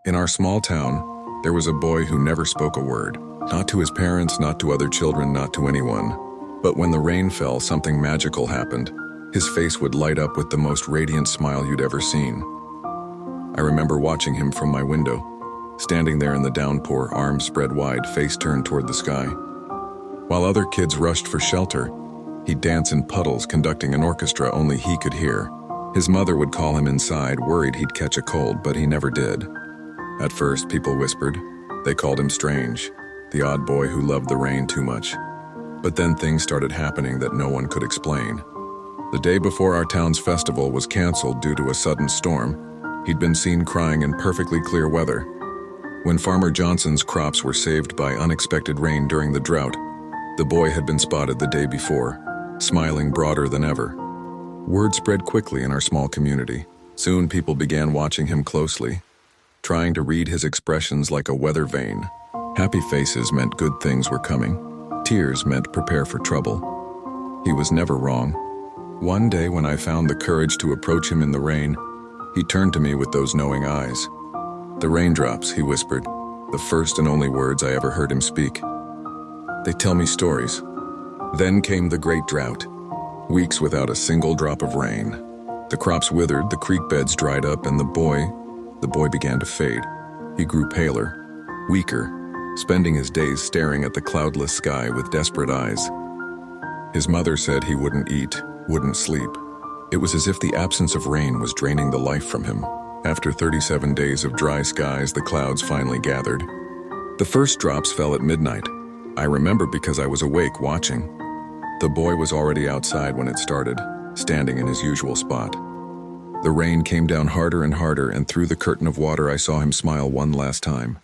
In our small town, there was a boy who never spoke a word. Not to his parents, not to other children, not to anyone. But when the rain fell, something magical happened. His face would light up with the most radiant smile you'd ever seen. I remember watching him from my window, standing there in the downpour, arms spread wide, face turned toward the sky. While other kids rushed for shelter, he'd dance in puddles, conducting an orchestra only he could hear. His mother would call him inside, worried he'd catch a cold, but he never did. At first, people whispered. They called him strange, the odd boy who loved the rain too much. But then things started happening that no one could explain. The day before our town's festival was canceled due to a sudden storm, he'd been seen crying in perfectly clear weather. When Farmer Johnson's crops were saved by unexpected rain during the drought, the boy had been spotted the day before, smiling broader than ever. Word spread quickly in our small community. Soon people began watching him closely, trying to read his expressions like a weather vane. Happy faces meant good things were coming. Tears meant prepare for trouble. He was never wrong. One day when I found the courage to approach him in the rain, he turned to me with those knowing eyes. "The raindrops," he whispered, the first and only words I ever heard him speak. "They tell me stories." Then came the great drought. Weeks without a single drop of rain. The crops withered, the creek beds dried up, and the boy began to fade. He grew paler, weaker, spending his days staring at the cloudless sky with desperate eyes. His mother said he wouldn't eat, wouldn't sleep. It was as if the absence of rain was draining the life from him. After 37 days of dry skies, the clouds finally gathered. The first drops fell at midnight. I remember because I was awake watching. The boy was already outside when it started, standing in his usual spot. The rain came down harder and harder, and through the curtain of water I saw him smile one last time.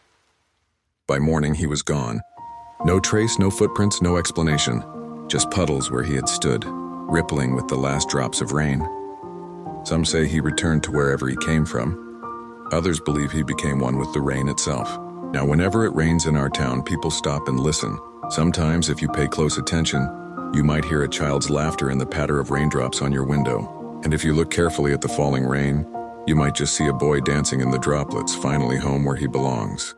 By morning he was gone. No trace, no footprints, no explanation. Just puddles where he had stood, rippling with the last drops of rain. Some say he returned to wherever he came from. Others believe he became one with the rain itself. Now, whenever it rains in our town, people stop and listen. Sometimes, if you pay close attention, you might hear a child's laughter in the patter of raindrops on your window. And if you look carefully at the falling rain, you might just see a boy dancing in the droplets, finally home where he belongs.